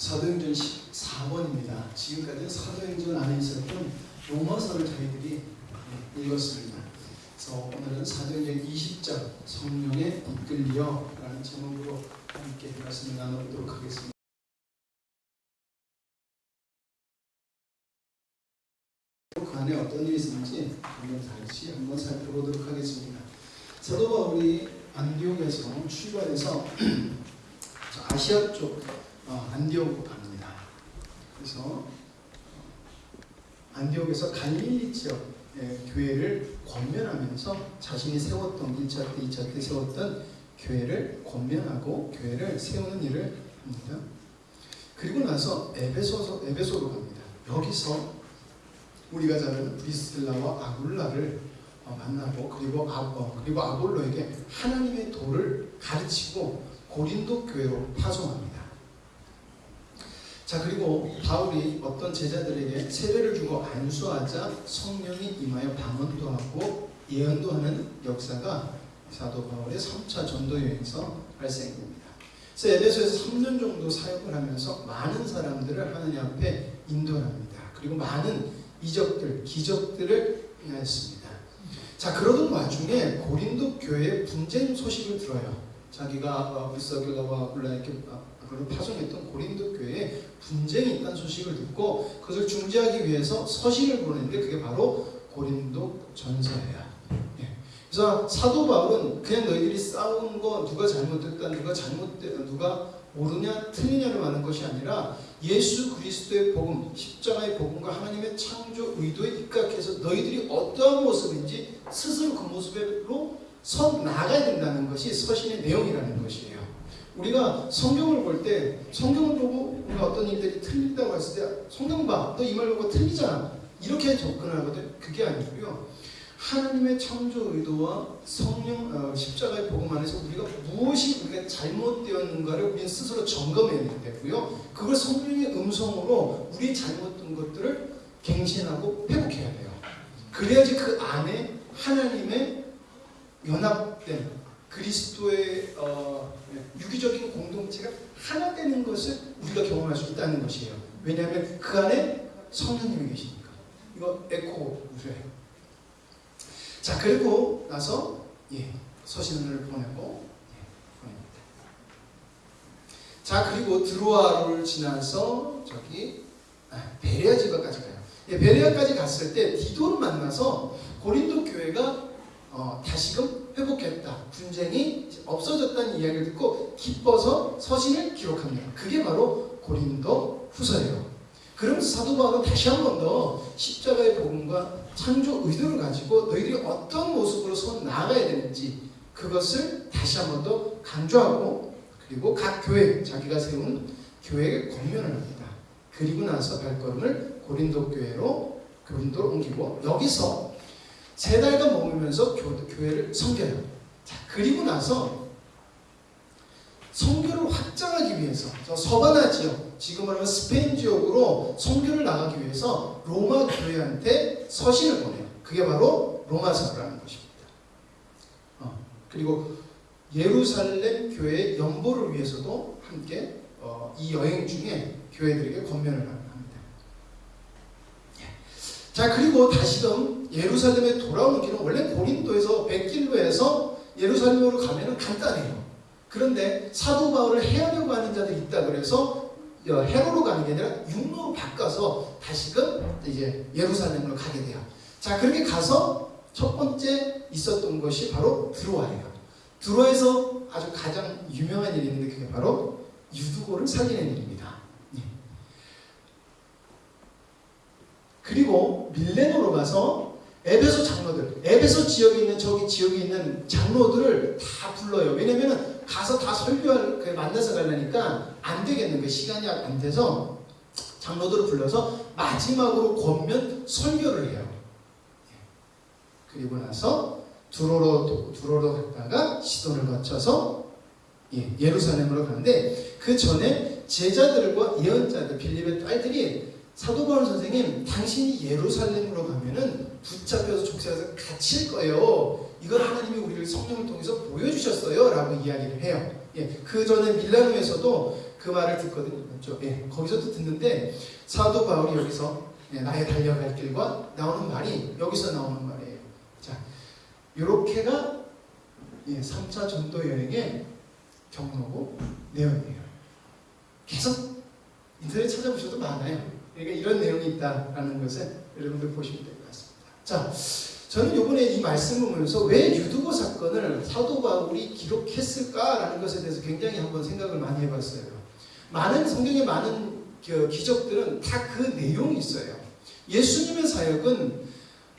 사도행전 14번입니다. 지금까지는 사도행전 안에 있었던 로마서를 저희들이 읽었습니다. 그래서 오늘은 사도행전 20장 성령에 이끌려 라는 제목으로 함께 말씀을 나눠보도록 하겠습니다. 그 안에 어떤 일이 있었는지 다시 한번 살펴보도록 하겠습니다. 사도 바울이 안디옥에서 출발해서 아시아 쪽 안디옥으로 갑니다. 그래서 안디옥에서 갈릴리 지역의 교회를 권면하면서 자신이 세웠던 1차 때, 2차 때 세웠던 교회를 권면하고 교회를 세우는 일을 합니다. 그리고 나서 에베소로 갑니다. 여기서 우리가 잘 아는 브리스길라와 아굴라를 만나고 그리고 아볼로에게 하나님의 도를 가르치고 고린도 교회로 파송합니다. 자, 그리고 바울이 어떤 제자들에게 세례를 주고 안수하자 성령이 임하여 방언도 하고 예언도 하는 역사가 사도 바울의 3차 전도 여행에서 발생됩니다. 그래서 에베소에서 3년 정도 사역을 하면서 많은 사람들을 하나님 앞에 인도합니다. 그리고 많은 이적들, 기적들을 행하였습니다. 자, 그러던 와중에 고린도 교회의 분쟁 소식을 들어요. 자기가 브리스길라와 아굴라에게 파송했던 고린도 교회에 분쟁이 있다는 소식을 듣고 그것을 중재하기 위해서 서신을 보냈는데 그게 바로 고린도 전서예요. 그래서 사도 바울은 그냥 너희들이 싸운 거 누가 잘못했다, 누가 옳으냐 틀리냐를 말하는 것이 아니라 예수 그리스도의 복음, 십자가의 복음과 하나님의 창조 의도에 입각해서 너희들이 어떠한 모습인지 스스로 그 모습으로 서 나가야 된다는 것이 서신의 내용이라는 것이에요. 우리가 성경을 볼 때 성경을 보고 우리가 어떤 일들이 틀린다고 했을 때 성경 봐, 너 이 말 보고 틀리잖아, 이렇게 접근을 하거든. 그게 아니고요, 하나님의 창조 의도와 성령 십자가의 복음 안에서 우리가 무엇이 우리가 잘못되었는가를 우리는 스스로 점검해야 되고요, 그걸 성령의 음성으로 우리 잘못된 것들을 갱신하고 회복해야 돼요. 그래야지 그 안에 하나님의 연합된 그리스도의 유기적인 공동체가 하나 되는 것을 우리가 경험할 수 있다는 것이에요. 왜냐하면 그 안에 성령님이 계시니까. 이거 에코 우주예요. 자, 그리고 나서 서신을 보내고 보냅니다. 자, 그리고 드로아를 지나서 저기 베레아 지역까지 가요. 베레아까지 갔을 때 디도를 만나서 고린도 교회가 다시금 회복했다, 분쟁이 없어졌다는 이야기를 듣고 기뻐서 서신을 기록합니다. 그게 바로 고린도 후서예요. 그러면서 사도 바울은 다시 한 번 더 십자가의 복음과 창조 의도를 가지고 너희들이 어떤 모습으로 서 나아가야 되는지 그것을 다시 한 번 더 강조하고 그리고 각 교회, 자기가 세운 교회에 권면을 합니다. 그리고 나서 발걸음을 고린도로 옮기고 여기서 3달간 머물면서 교회를 섬겨요. 자, 그리고 나서 선교를 확장하기 위해서 서바나 지역, 지금 말하면 스페인 지역으로 선교를 나가기 위해서 로마 교회한테 서신을 보내요. 그게 바로 로마서라는 것입니다. 그리고 예루살렘 교회의 연보를 위해서도 함께 이 여행 중에 교회들에게 권면을 합니다. 자, 그리고 다시금 예루살렘에 돌아오는 길은 원래 고린도에서 100길로에서 예루살렘으로 가면은 간단해요. 그런데 사도 바울을 해하려고 하는 자들이 있다 그래서 해로로 가는 게 아니라 육로로 바꿔서 다시금 이제 예루살렘으로 가게 돼요. 자, 그렇게 가서 첫 번째 있었던 것이 바로 드로아예요. 드로아에서 아주 가장 유명한 일이 있는데 그게 바로 유두고를 살리는 일입니다. 그리고 밀레노로 가서 에베소 장로들, 에베소 지역에 있는 지역에 있는 장로들을 다 불러요. 왜냐면은 가서 다 설교할 만나서 가려니까 안 되겠는 거예요. 시간이 안 돼서 장로들을 불러서 마지막으로 권면 설교를 해요. 그리고 나서 두로로 갔다가 시돈을 거쳐서 예루살렘으로 가는데 그 전에 제자들과 예언자들, 빌립의 딸들이 사도 바울 선생님, 당신이 예루살렘으로 가면은 붙잡혀서 족쇄에서 갇힐 거예요. 이걸 하나님이 우리를 성령을 통해서 보여주셨어요 라고 이야기를 해요. 그 전에 밀라노에서도 그 말을 듣거든요. 그렇죠? 예, 거기서도 듣는데 사도 바울이 여기서 나의 달려갈 길과 나오는 말이 여기서 나오는 말이에요. 자, 요렇게가 3차 전도 여행의 경로고 내용이에요. 계속 인터넷 찾아보셔도 많아요. 그러니까 이런 내용이 있다라는 것을 여러분들 보시면 될 것 같습니다. 자, 저는 이번에 이 말씀을 보면서 왜 유두고 사건을 사도 바울이 기록했을까라는 것에 대해서 굉장히 한번 생각을 많이 해봤어요. 많은 성경의 많은 기적들은 다 그 내용이 있어요. 예수님의 사역은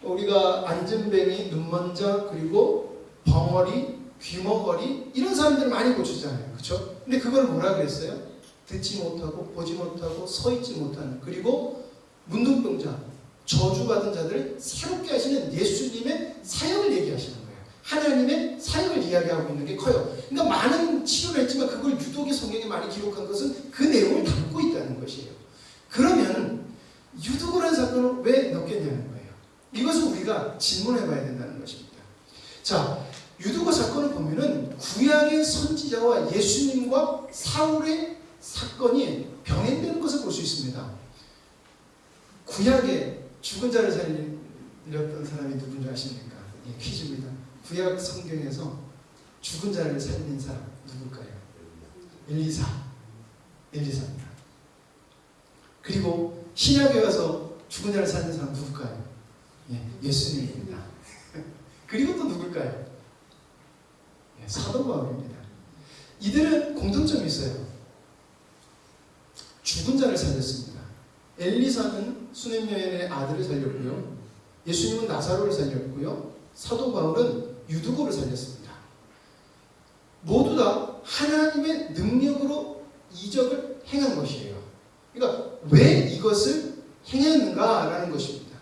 우리가 안전뱅이, 눈먼자, 그리고 벙어리, 귀머거리 이런 사람들을 많이 고치잖아요. 그렇죠? 근데 그걸 뭐라 그랬어요? 듣지 못하고 보지 못하고 서 있지 못하는, 그리고 문둥병자, 저주받은 자들을 새롭게 하시는 예수님의 사역을 얘기하시는 거예요. 하나님의 사역을 이야기하고 있는 게 커요. 그러니까 많은 치료를 했지만 그걸 유독이 성경에 많이 기록한 것은 그 내용을 담고 있다는 것이에요. 그러면 유두고라는 사건을 왜 넣겠냐는 거예요. 이것을 우리가 질문해 봐야 된다는 것입니다. 자, 유두고 사건을 보면은 구약의 선지자와 예수님과 사울의 사건이 병행되는 것을 볼 수 있습니다. 구약에 죽은 자를 살렸던 사람이 누군지 아십니까? 예, 퀴즈입니다. 구약 성경에서 죽은 자를 살린 사람 누굴까요? 엘리사입니다. 그리고 신약에 와서 죽은 자를 살린 사람 누굴까요? 예, 예수님입니다. 그리고 또 누굴까요? 예, 사도 바울입니다. 이들은 공통점이 있어요. 죽은 자를 살렸습니다. 엘리사는 수냄 여인의 아들을 살렸고요. 예수님은 나사로를 살렸고요. 사도 바울은 유두고를 살렸습니다. 모두 다 하나님의 능력으로 이적을 행한 것이에요. 그러니까 왜 이것을 행했는가라는 것입니다.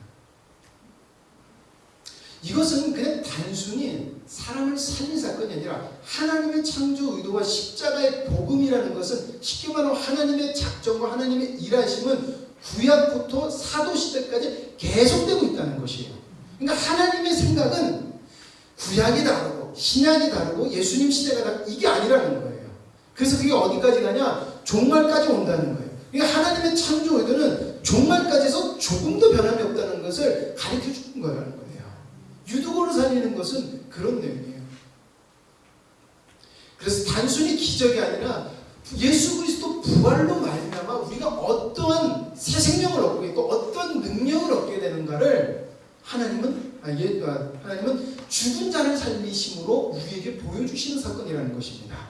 이것은 그냥 단순히 사람을 살린 사건이 아니라 하나님의 창조 의도와 십자가의 복음이라는 것은 쉽게 말하면 하나님의 작정과 하나님의 일하심은 구약부터 사도시대까지 계속되고 있다는 것이에요. 그러니까 하나님의 생각은 구약이 다르고 신약이 다르고 예수님 시대가 다르고 이게 아니라는 거예요. 그래서 그게 어디까지 가냐? 종말까지 온다는 거예요. 그러니까 하나님의 창조 의도는 종말까지에서 조금 더 변함이 없다는 것을 가르쳐 주는 거라는 거예요. 유두고를 살리는 것은 그런 내용이에요. 그래서 단순히 기적이 아니라 예수 그리스도 부활로 말미암아 우리가 어떠한 새 생명을 얻고 있고 어떤 능력을 얻게 되는가를 하나님은 죽은 자를 살리심으로 우리에게 보여주시는 사건이라는 것입니다.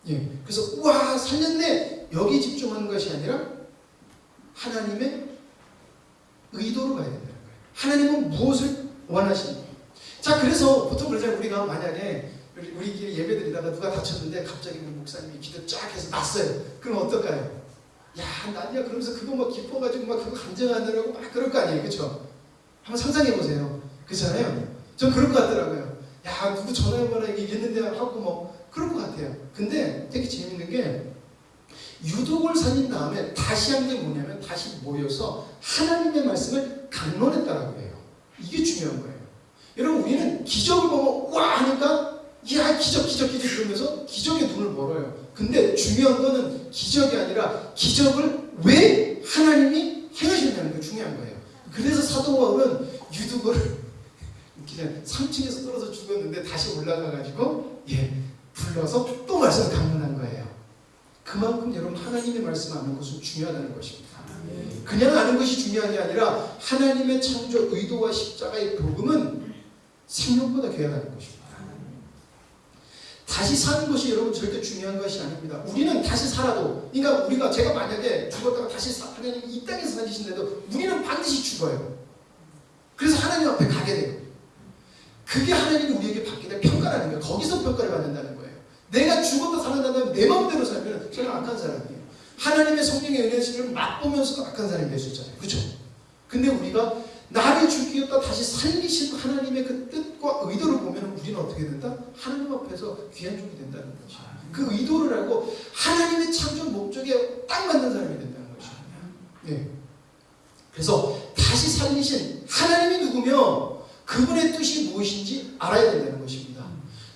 예, 그래서 우와 살렸네 여기 집중하는 것이 아니라 하나님의 의도로 가야 된다는 거예요. 하나님은 무엇을 원하시는. 자, 그래서 보통 그러잖아요. 우리가 만약에 우리끼리 예배드리다가 누가 다쳤는데 갑자기 목사님이 기도 쫙 해서 났어요. 그럼 어떨까요? 야, 난이야. 그러면서 그거 막 기뻐가지고 막 그거 간증하느라고 막 그럴 거 아니에요. 그렇죠? 한번 상상해 보세요. 그렇잖아요. 전 그럴 것 같더라고요. 야, 누구 전화 연번에 얘기했는데 하고 뭐 그럴 것 같아요. 근데 되게 재밌는 게 유독을 살린 다음에 다시 한 게 뭐냐면 다시 모여서 하나님의 말씀을 강론했다라고 해요. 이게 중요한 거예요. 여러분 우리는 기적을 보면 와 하니까 야 기적 이러면서 기적에 눈을 멀어요. 근데 중요한 거는 기적이 아니라 기적을 왜 하나님이 행하셨냐는 게 중요한 거예요. 그래서 사도 바울은 유두고를 그냥 3층에서 떨어져 죽었는데 다시 올라가가지고 불러서 또 말씀을 강론한 거예요. 그만큼 여러분 하나님의 말씀 아는 것은 중요하다는 것입니다. 그냥 아는 것이 중요한 게 아니라 하나님의 창조 의도와 십자가의 복음은 생명보다 귀하다는 것입니다. 다시 사는 것이 여러분 절대 중요한 것이 아닙니다. 우리는 다시 살아도, 그러니까 제가 만약에 죽었다가 다시 하나님이 이 땅에서 살리신데도 우리는 반드시 죽어요. 그래서 하나님 앞에 가게 돼요. 그게 하나님이 우리에게 받게 될 평가라는 거예요. 거기서 평가를 받는다는 거예요. 내가 죽었다 살아난다면 내 마음대로 살면 저는 악한 사람이에요. 하나님의 성령의 은혜를 맛보면서도 악한 사람이 될 수 있잖아요. 그렇죠? 근데 우리가 나를 죽이었다 다시 살리신 하나님의 그 뜻과 의도를 보면 우리는 어떻게 된다? 하나님 앞에서 귀한 종이 된다는 거죠. 그 의도를 알고 하나님의 창조 목적에 딱 맞는 사람이 된다는 것입니다. 네. 그래서 다시 살리신 하나님이 누구며 그분의 뜻이 무엇인지 알아야 된다는 것입니다.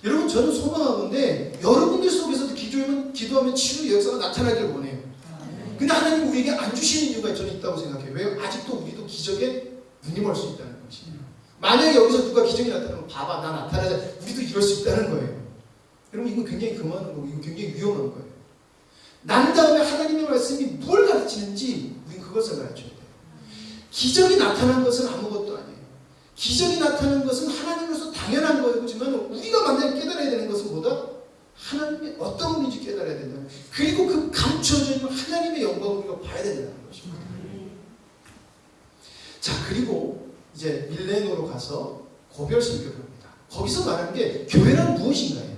여러분 저는 소망하건대 여러분들 속에서도 기도하면 치유의 역사가 나타나기를 원해요. 근데 하나님 우리에게 안 주시는 이유가 저는 있다고 생각해요. 왜요? 아직도 우리도 기적에 눈이 멀 수 있다는 것이에요. 만약에 여기서 누가 기적이 나타나면 봐봐 나 나타나자 우리도 이럴 수 있다는 거예요. 여러분 이거 굉장히 금하는 거고 이거 굉장히 위험한 거예요. 난 다음에 하나님의 말씀이 뭘 가르치는지 우린 그것을 가르쳐야 돼요. 기적이 나타난 것은 아무것도 아니에요. 기적이 나타난 것은 하나님으로서 당연한 거지만 우리가 만약에 깨달아야 되는 것은 뭐다? 하나님이 어떤 분인지 깨달아야 된다는 거예요. 그리고 그 감춰져 있는 하나님의 영광을 우리가 봐야 된다는 것입니다. 자 그리고 이제 밀레노로 가서 고별 설교를 합니다. 거기서 말하는 게 교회란 무엇인가요?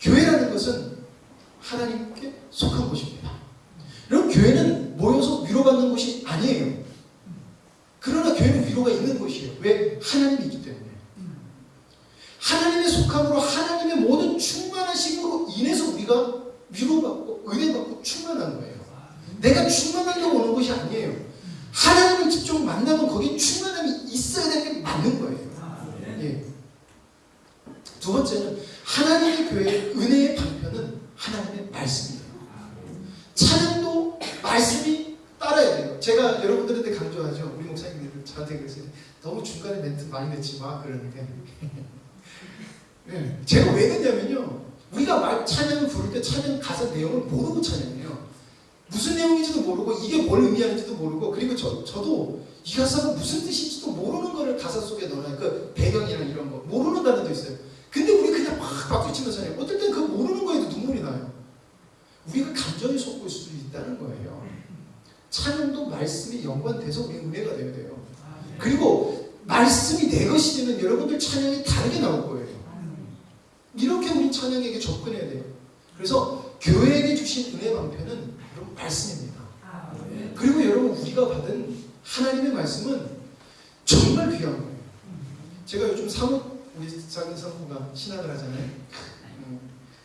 교회라는 것은 하나님께 속한 곳입니다. 여러분 교회는 모여서 위로받는 곳이 아니에요. 그러나 교회는 위로가 있는 곳이에요. 왜? 하나님이 있기 때문에. 하나님의 속함으로 하나님의 모든 충만하심으로 인해서 우리가 위로받고 은혜받고 충만한 거예요. 내가 충만하려고 오는 것이 아니에요. 하나님을 직접 만나면 거기에 충만함이 있어야 되는 게 맞는 거예요. 예. 두 번째는 하나님의 교회의 은혜의 방편은 하나님의 말씀이에요. 찬양도 말씀이 따라야 돼요. 제가 여러분들한테 강조하죠. 우리 목사님들 저한테 그랬어요. 너무 중간에 멘트 많이 냈지 마 그러는데 네. 제가 왜 그랬냐면요. 우리가 찬양을 부를 때 찬양 가사 내용을 모르고 찬양해요. 무슨 내용인지도 모르고 이게 뭘 의미하는지도 모르고 그리고 저도 이 가사가 무슨 뜻인지도 모르는 거를 가사 속에 넣어놔요. 그 배경이나 이런 거 모르는 단어도 있어요. 근데 우리 그냥 막 박수치면서 찬양해요. 어떨 땐 그거 모르는 거에도 눈물이 나요. 우리가 감정이 솟고 있을 수도 있다는 거예요. 찬양도 말씀이 연관돼서 우리 은혜가 되어야 돼요. 그리고 말씀이 내 것이 되면 여러분들 찬양이 다르게 나올 거예요. 이렇게 우리 찬양에게 접근해야 돼요. 그래서 교회에게 주신 은혜 방편은 여러분 말씀입니다. 그리고 여러분 우리가 받은 하나님의 말씀은 정말 귀한 거예요. 제가 요즘 우리 작은 사모가 신학을 하잖아요.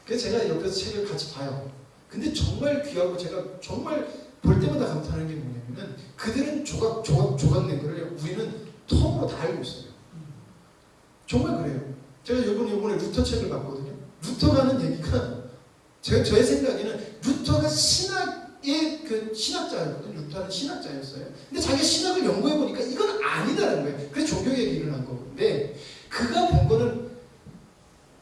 그래서 제가 옆에서 책을 같이 봐요. 근데 정말 귀하고 제가 정말 볼 때마다 감탄하는 게 뭐냐면은 그들은 조각 낸 거를 우리는 통으로 다 알고 있어요. 정말 그래요. 제가 이번에 루터 책을 봤거든요. 루터가 하는 얘기가 저의 생각에는 루터가 신학의 그 신학자였거든요. 루터는 신학자였어요. 근데 자기가 신학을 연구해 보니까 이건 아니다라는 거예요. 그래서 종교 얘기를 한 건데 그가 본 거는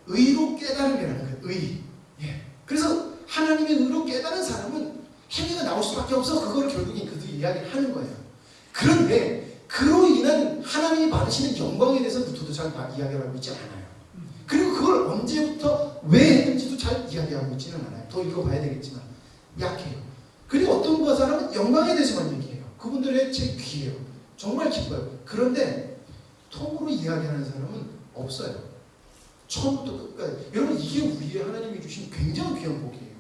의로 깨달음이라는 거예요. 의. 예. 그래서 하나님의 의로 깨달은 사람은 행위가 나올 수밖에 없어. 그거를 결국엔 그들이 이야기를 하는 거예요. 그런데 그로 인한 하나님이 받으시는 영광에 대해서 루터도 잘 이야기를 하고 있지 않아요. 그리고 그걸 언제부터 왜 했는지도 잘 이야기하고 있지는 않아요. 더 읽어봐야 되겠지만 약해요. 그리고 어떤 사람은 영광에 대해서만 얘기해요. 그분들의 책 귀해요. 정말 기뻐요. 그런데 통으로 이야기하는 사람은 없어요. 처음부터 끝까지. 여러분 이게 우리의 하나님이 주신 굉장히 귀한 복이에요.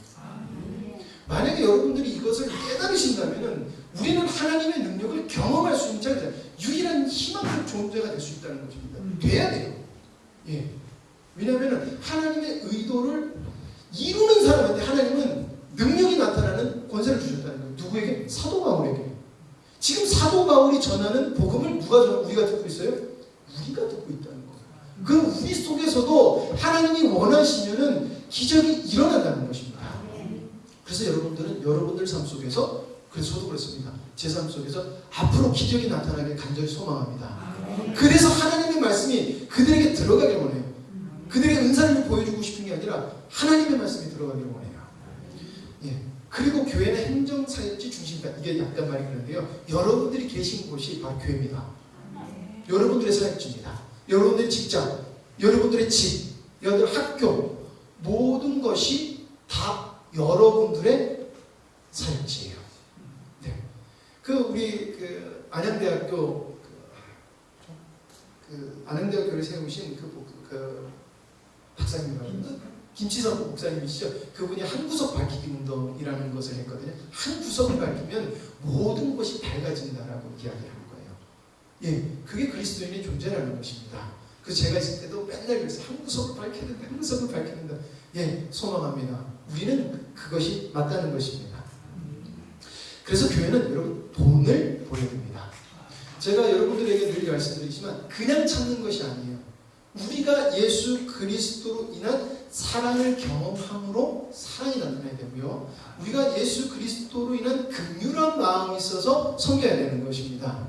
만약에 여러분들이 이것을 깨달으신다면 우리는 하나님의 능력을 경험할 수 있는 자가 유일한 희망적 존재가 될 수 있다는 것입니다. 돼야 돼요. 예. 왜냐하면 하나님의 의도를 이루는 사람한테 하나님은 능력이 나타나는 권세를 주셨다는 거예요. 누구에게? 사도 바울에게. 지금 사도 바울이 전하는 복음을 우리가 듣고 있어요? 우리가 듣고 있다는 거예요. 그 우리 속에서도 하나님이 원하시면은 기적이 일어난다는 것입니다. 그래서 여러분들 삶 속에서 그래서 저도 그렇습니다. 제 삶 속에서 앞으로 기적이 나타나길 간절히 소망합니다. 그래서 하나님의 말씀이 그들에게 들어가길 원해요. 그들의 은사를 보여주고 싶은 게 아니라 하나님의 말씀이 들어가길 원해요. 예. 그리고 교회는 행정사역지 중심이다. 이게 약간 말이 그런데요. 여러분들이 계신 곳이 바로 교회입니다. 여러분들의 사역지입니다. 여러분들의 직장, 여러분들의 집, 여러분들의 학교 모든 것이 다 여러분들의 사역지예요. 네. 우리 안양대학교 안양대학교를 세우신 그 박사님이라고 김치석 목사님이시죠. 그분이 한 구석 밝히기 운동이라는 것을 했거든요. 한 구석을 밝히면 모든 것이 밝아진다라고 이야기를 한 거예요. 예, 그게 그리스도인의 존재라는 것입니다. 그래서 제가 있을 때도 맨날 그랬어요. 한 구석을 밝혀야 된다. 한 구석을 밝혀야 된다. 예, 소망합니다. 우리는 그것이 맞다는 것입니다. 그래서 교회는 여러분 돈을 벌여야 됩니다. 제가 여러분들에게 늘 말씀드리지만 그냥 찾는 것이 아니에요. 우리가 예수 그리스도로 인한 사랑을 경험함으로 사랑이 나타나야 되고요. 우리가 예수 그리스도로 인한 긍휼한 마음이 있어서 섬겨야 되는 것입니다.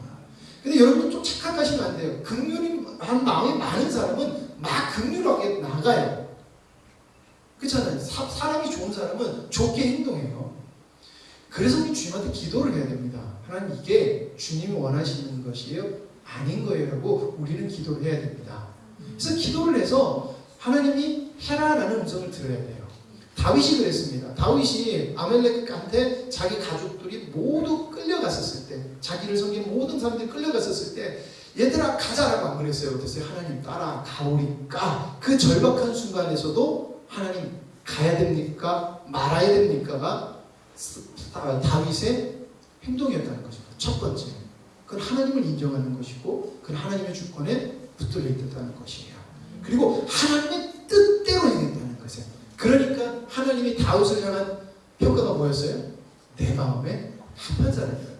근데 여러분 좀 착각하시면 안 돼요. 긍휼한 마음이 많은 사람은 막 긍휼하게 나가요. 그렇잖아요. 사람이 좋은 사람은 좋게 행동해요. 그래서 우리 주님한테 기도를 해야 됩니다. 하나님, 이게 주님이 원하시는 것이에요? 아닌 거예요? 라고 우리는 기도를 해야 됩니다. 그래서 기도를 해서 하나님이 해라라는 음성을 들어야 돼요. 다윗이 그랬습니다. 다윗이 아말렉한테 자기 가족들이 모두 끌려갔었을 때, 자기를 섬긴 모든 사람들이 끌려갔었을 때, 얘들아 가자라고 안 그랬어요. 그랬어요. 하나님 따라 가오리까. 그 절박한 순간에서도 하나님 가야 됩니까? 말아야 됩니까가 다윗의 행동이었다는 것입니다. 첫 번째, 그건 하나님을 인정하는 것이고, 그건 하나님의 주권에 붙들려 있다는 것이에요. 그리고 하나님의 뜻대로 행했다는 것이에요. 그러니까 하나님이 다윗을 향한 평가가 뭐였어요? 내 마음에 합한 사람이라는 거예요.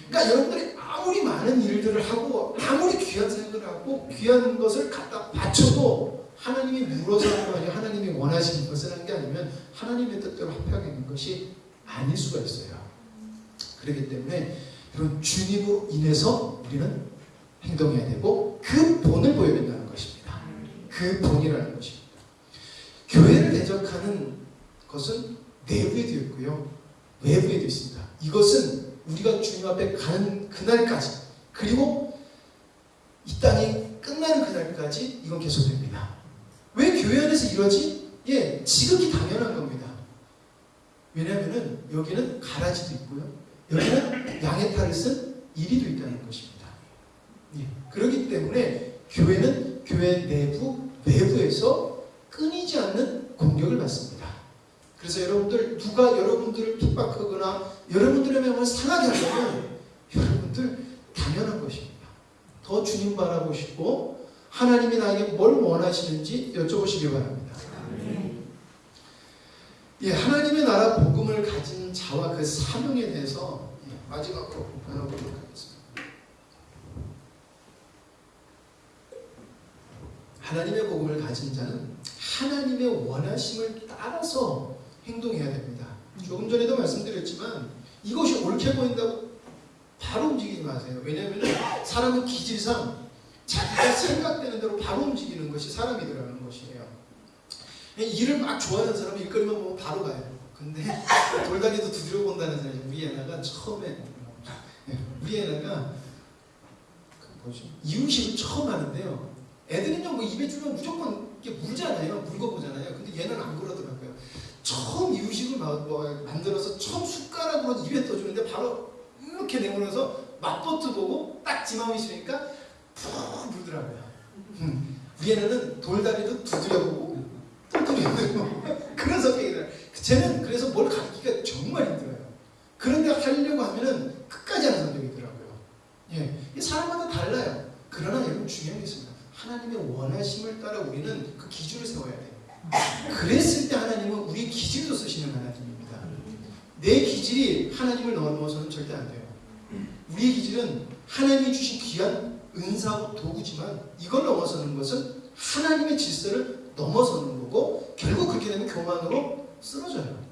그러니까 여러분들이 아무리 많은 일들을 하고 아무리 귀한 생각을 하고 귀한 것을 갖다 바쳐도 하나님이 물어서 하는 거 아니에요. 하나님이 원하시는 것을 하는 게 아니면 하나님의 뜻대로 합하게 되는 것이 아닐 수가 있어요. 그렇기 때문에 여러분, 주님으로 인해서 우리는 행동해야 되고 그 본을 보여야 된다는 것입니다. 그 본이라는 것입니다. 교회를 대적하는 것은 내부에도 있고요, 외부에도 있습니다. 이것은 우리가 주님 앞에 가는 그날까지, 그리고 이 땅이 끝나는 그날까지 이건 계속됩니다. 왜 교회 안에서 이러지? 예, 지극히 당연한 겁니다. 왜냐하면 여기는 가라지도 있고요, 여기는 양의 탈을 쓴 이리도 있다는 것입니다. 예, 그렇기 때문에 교회는 교회 내부, 외부에서 끊이지 않는 공격을 받습니다. 그래서 여러분들, 누가 여러분들을 핍박하거나 여러분들의 명을 상하게 하려면 여러분들 당연한 것입니다. 더 주님 바라보시고 하나님이 나에게 뭘 원하시는지 여쭤보시기 바랍니다. 예, 하나님의 나라 복음을 가진 자와 그 사명에 대해서 마지막으로 나눠보도록 하겠습니다. 하나님의 복음을 가진 자는 하나님의 원하심을 따라서 행동해야 됩니다. 조금 전에도 말씀드렸지만 이것이 옳게 보인다고 바로 움직이지 마세요. 왜냐하면 사람은 기질상 자기가 생각되는 대로 바로 움직이는 것이 사람이더라는 것이에요. 일을 막 좋아하는 사람은 일거리만 보면 바로 가요. 근데 돌다리도 두드려 본다는 사람이, 우리 애나가 처음에, 우리 애나가 이유식을 처음 하는데요, 애들은요 뭐 입에 주면 무조건 이렇게 물잖아요. 물어보잖아요. 근데 얘는 안 그러더라고요. 처음 이유식을 만들어서 처음 숟가락으로 입에 떠주는데 바로 이렇게 내밀어서 맛보트 보고 딱 지맘이 있으니까 푹 물더라고요. 우리 애는 돌다리도 두드려보고 또 두드려보고 그런 성격이더라고요. 쟤는 그래서 뭘 가르치기가 정말 힘들어요. 그런데 하려고 하면은 끝까지 하는 성격이더라고요. 예, 사람마다 달라요. 그러나 여러분 중요한 게 있습니다. 하나님의 원하심을 따라 우리는 그 기준을 세워야 돼요. 그랬을 때 하나님은 우리 기질도 쓰시는 하나님입니다. 내 기질이 하나님을 넘어서는 절대 안 돼요. 우리의 기질은 하나님이 주신 귀한 은사고 도구지만 이걸 넘어서는 것은 하나님의 질서를 넘어서는 거고, 결국 그렇게 되면 교만으로 쓰러져요.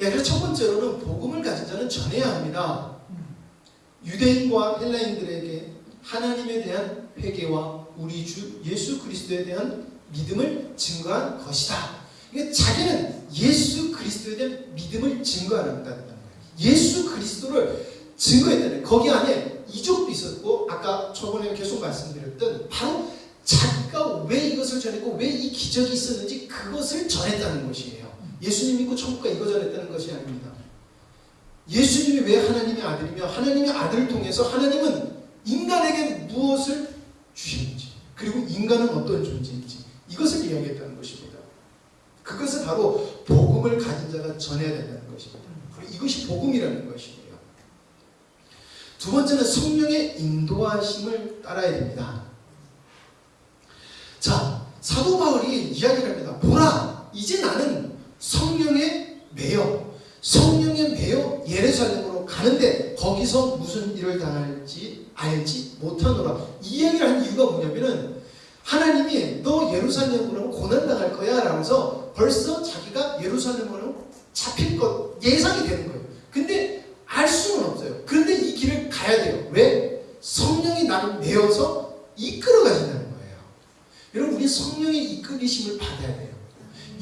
예, 그래서 첫 번째로는 복음을 가진 자는 전해야 합니다. 유대인과 헬라인들에게 하나님에 대한 회개와 우리 주 예수 그리스도에 대한 믿음을 증거한 것이다. 그러니까 자기는 예수 그리스도에 대한 믿음을 증거한다는 거예요. 예수 그리스도를 증거했다는 거예요. 거기 안에 이적도 있었고, 아까 저번에 계속 말씀드렸던 바로 자기가 왜 이것을 전했고 왜 이 기적이 있었는지 그것을 전했다는 것이에요. 예수님 믿고 천국가 이거 전했다는 것이 아닙니다. 예수님이 왜 하나님의 아들이며 하나님의 아들을 통해서 하나님은 인간에게 무엇을 주시는지, 그리고 인간은 어떤 존재인지 이것을 이야기했다는 것입니다. 그것을 바로 복음을 가진 자가 전해야 된다는 것입니다. 그리고 이것이 복음이라는 것이에요. 두 번째는 성령의 인도하심을 따라야 됩니다. 자, 사도 바울이 이야기를 합니다. 보라, 이제 나는 성령에 매여 예루살렘으로 가는데 거기서 무슨 일을 당할지 알지 못하노라. 이 얘기를 한 이유가 뭐냐면은 하나님이 너 예루살렘으로 고난당할 거야 라면서 벌써 자기가 예루살렘으로 잡힐 것 예상이 되는 거예요. 근데 알 수는 없어요. 그런데 이 길을 가야 돼요. 왜? 성령이 나를 내어서 이끌어 가신다는 거예요. 여러분, 우리 성령의 이끌리심을 받아야 돼요.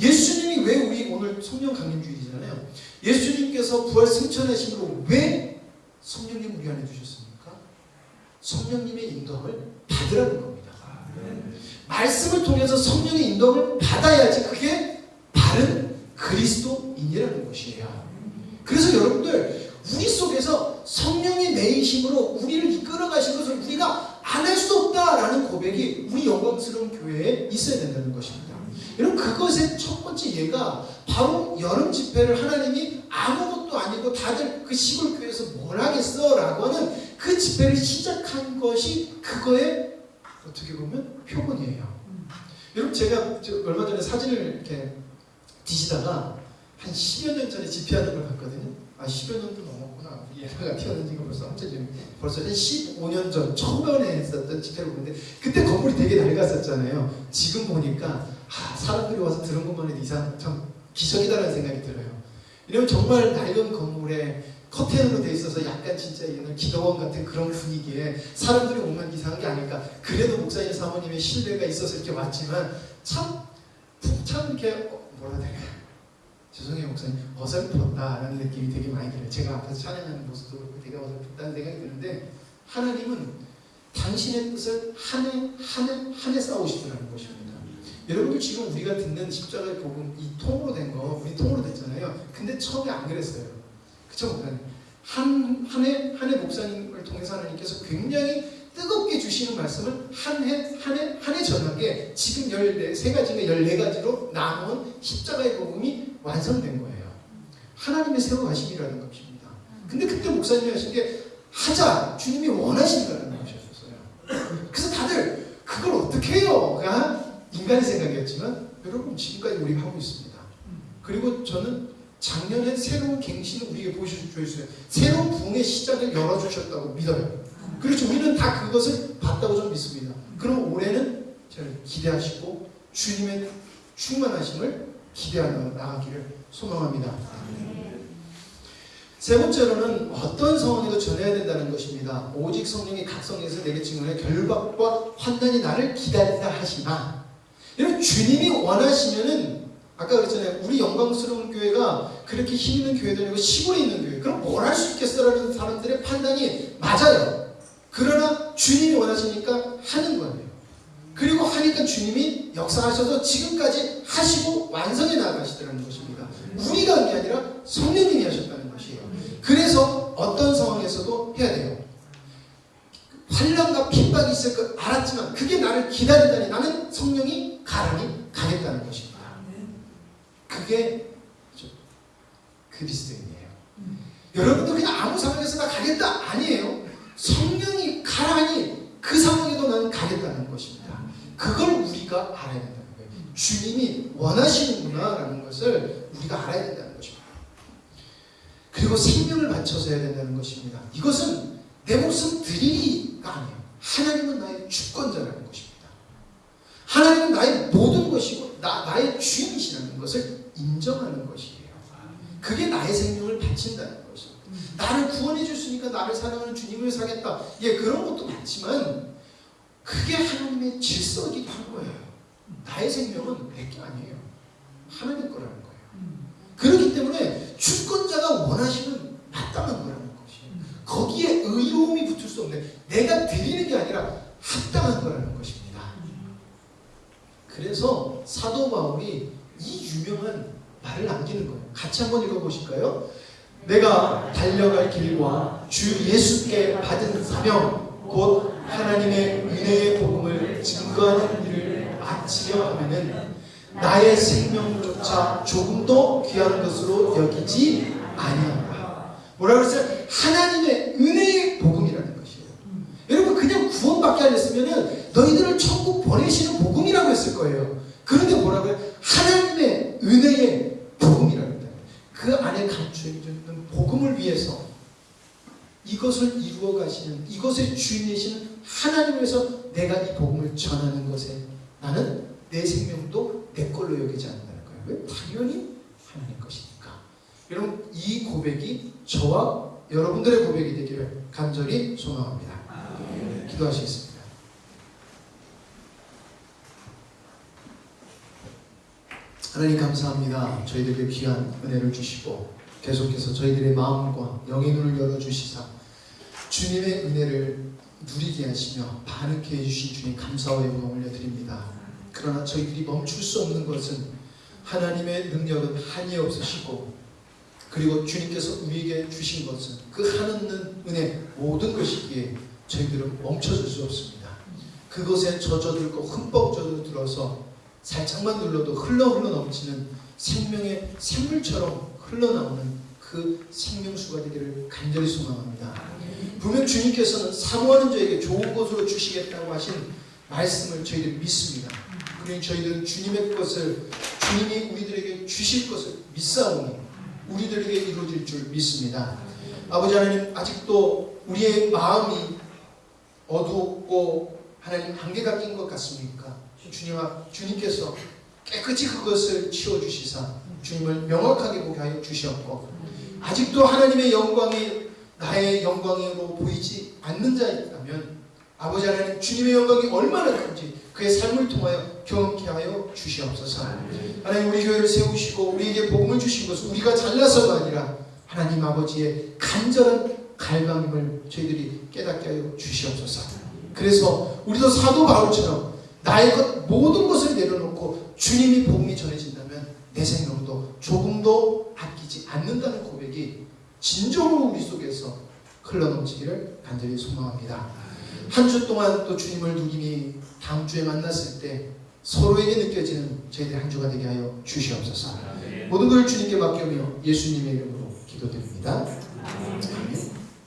예수님이 왜 우리 오늘 성령 강림주일이잖아요. 예수님께서 부활 승천하심으로 왜 성령님 우리 안에 주셨습니까? 성령님의 인도함을 받으라는 겁니다. 말씀을 통해서 성령의 인도함을 받아야지 그게 바른 그리스도인이라는 것이에요. 그래서 여러분들, 우리 속에서 성령의 내이심으로 우리를 이끌어 가신 것을 우리가 안 할 수 없다라는 고백이 우리 영광스러운 교회에 있어야 된다는 것입니다. 여러분, 그것의 첫 번째 예가 바로 여름 집회를 하나님이 아무것도 아니고 다들 그 시골 교회에서 뭘 하겠어 라고 하는 그 집회를 시작한 것이 그거의 어떻게 보면 표본이에요. 여러분, 제가 얼마 전에 사진을 이렇게 뒤지다가 한 10여 년 전에 집회하는 걸 봤거든요. 10여 년도 넘었구나. 얘가 튀어난 지가 벌써 한 15년 전 처음에 했었던 집회를 보는데, 그때 건물이 되게 낡았었잖아요. 지금 보니까 사람들이 와서 들은 것만 해도 이상 참 기적이다라는 생각이 들어요. 이러면 정말 낡은 건물에 커튼으로 돼 있어서 약간 진짜 옛날 기도원 같은 그런 분위기에 사람들이 오면 이상한 게 아닐까. 그래도 목사님 사모님의 신뢰가 있어서 이렇게 왔지만 참 이렇게 뭐라 해야 되나, 죄송해요 목사님, 어설펐다라는 느낌이 되게 많이 들어요. 제가 앞에서 찬양하는 모습도 그렇고 되게 어설펐다는 생각이 드는데, 하나님은 당신의 뜻을 한 해 쌓으시더라는 것입니다. 여러분들, 지금 우리가 듣는 십자가의 복음, 이 통으로 된 거, 우리 통으로 됐잖아요. 근데 처음에 안 그랬어요. 그쵸 목사님? 한 해 목사님을 통해서 하나님께서 굉장히 뜨겁게 주시는 말씀을 한 해 전하게 지금 13가지가 14가지로 나누은 십자가의 복음이 완성된 거예요. 하나님의 세워가심이라는 것입니다. 근데 그때 목사님이 하신 게 하자, 주님이 원하신다는 것이었어요. 그래서 다들 그걸 어떻게 해요? 인간의 생각이었지만 여러분, 지금까지 우리가 하고 있습니다. 그리고 저는 작년에 새로운 갱신을 우리에게 보여주셨어요. 새로운 부흥의 시작을 열어주셨다고 믿어요. 그렇죠. 우리는 다 그것을 봤다고 좀 믿습니다. 그럼 올해는 저를 기대하시고 주님의 충만하심을 기대하며 나가기를 소망합니다. 세 번째로는 어떤 상황에도 전해야 된다는 것입니다. 오직 성령이 각성해서 내게 증언해 결박과 환난이 나를 기다린다 하시나, 여러분, 주님이 원하시면은, 아까 그랬잖아요. 우리 영광스러운 교회가 그렇게 힘 있는 교회도 아니고 시골에 있는 교회. 그럼 뭘 할 수 있겠어라는 사람들의 판단이 맞아요. 그러나 주님이 원하시니까 하는 거예요. 그리고 하니까 주님이 역사하셔서 지금까지 하시고 완성해 나가시더라는 것입니다. 우리가 한 게 아니라 성령님이 하셨다는 것이에요. 그래서 어떤 상황에서도 해야 돼요. 환난과 핍박이 있을 걸 알았지만 그게 나를 기다린다니, 나는 성령이 가라니 가겠다는 것입니다. 그게 그리스도인이에요. 여러분도 그냥 아무 상황에서 나 가겠다 아니에요. 성령이 가라니 그 상황에도 나는 가겠다는 것입니다. 그걸 우리가 알아야 된다는 거예요. 주님이 원하시는구나 라는 것을 우리가 알아야 된다는 것입니다. 그리고 생명을 바쳐서 해야 된다는 것입니다. 이것은 내 목숨 드리기가 아니에요. 하나님은 나의 주권자라는 것입니다. 하나님은 나의 모든 것이고 나의 주인이시라는 것을 인정하는 것이에요. 그게 나의 생명을 바친다는 것이에요. 나를 구원해 주시니까 나를 사랑하는 주님을 사겠다. 그런 것도 많지만 그게 하나님의 질서이기도 한 거예요. 나의 생명은 내 게 아니에요. 하나님 거라는 거예요. 그렇기 때문에 주권자가 원하시면 마땅한 거라는 것이에요. 거기에 의로움이 붙을 수 없는, 내가 드리는 게 아니라 합당한 거라는 것입니다. 그래서 사도 바울이 이 유명한 말을 남기는 거예요. 같이 한번 읽어보실까요? 내가 달려갈 길과 주 예수께 받은 사명 곧 하나님의 은혜의 복음을 증거하는 일을 마치려 하면은 나의 생명조차 조금도 귀한 것으로 여기지 아니한다. 뭐라고 했어요? 하나님의 은혜의 복음이라는 것이에요. 여러분, 그냥 구원받게 하셨으면은 너희들을 천국 보내시는 복음이라고 했을 거예요. 그런데 뭐라고 해요? 하나님의 은혜의 복음이라고 했다. 그 안에 감추어 있는 복음을 위해서 이것을 이루어 가시는, 이것의 주인이시는 하나님을 위해서 내가 이 복음을 전하는 것에 나는 내 생명도 내 걸로 여기지 않는다는 거예요. 왜? 당연히 하나님 것이니까. 여러분, 이 고백이 저와 여러분들의 고백이 되기를 간절히 소망합니다. 기도하시겠습니다. 하나님 감사합니다. 저희들에게 귀한 은혜를 주시고 계속해서 저희들의 마음과 영의 눈을 열어주시사 주님의 은혜를 누리게 하시며 반응케 해주신 주님 감사와 영광 올려드립니다. 그러나 저희들이 멈출 수 없는 것은 하나님의 능력은 한이 없으시고, 그리고 주님께서 우리에게 주신 것은 그 한없는 은혜 모든 것이기에 저희들은 멈춰줄 수 없습니다. 그것에 젖어들고 흠뻑 젖어들어서 살짝만 눌러도 흘러 넘치는 생명의 샘물처럼 흘러나오는 그 생명수가 되기를 간절히 소망합니다. 분명 주님께서는 사모하는 자에게 좋은 것으로 주시겠다고 하신 말씀을 저희들이 믿습니다. 그러니 저희들은 주님의 것을, 주님이 우리들에게 주실 것을 믿사오니 우리들에게 이루어질 줄 믿습니다. 아버지 하나님, 아직도 우리의 마음이 어두웠고 하나님 한계가 낀 것 같습니까? 주님께서 깨끗이 그것을 치워주시사 주님을 명확하게 보게 하여 주셨고, 아직도 하나님의 영광이 나의 영광으로 보이지 않는 자 있다면 아버지 하나님, 주님의 영광이 얼마나 큰지 그의 삶을 통하여 경험케 하여 주시옵소서. 하나님, 우리 교회를 세우시고 우리에게 복음을 주신 것은 우리가 잘나서가 아니라 하나님 아버지의 간절한 갈망임을 저희들이 깨닫게 하여 주시옵소서. 그래서 우리도 사도 바울처럼 나의 모든 것을 내려놓고 주님이 복음이 전해진다면 내 생명도 조금도 아끼지 않는다는 고백이 진정으로 우리 속에서 흘러넘치기를 간절히 소망합니다. 한 주 동안 또 주님을 누리니 다음 주에 만났을 때 서로에게 느껴지는 저희들의 한 주가 되게 하여 주시옵소서. 모든 걸 주님께 맡기며 예수님의 이름으로 기도드립니다.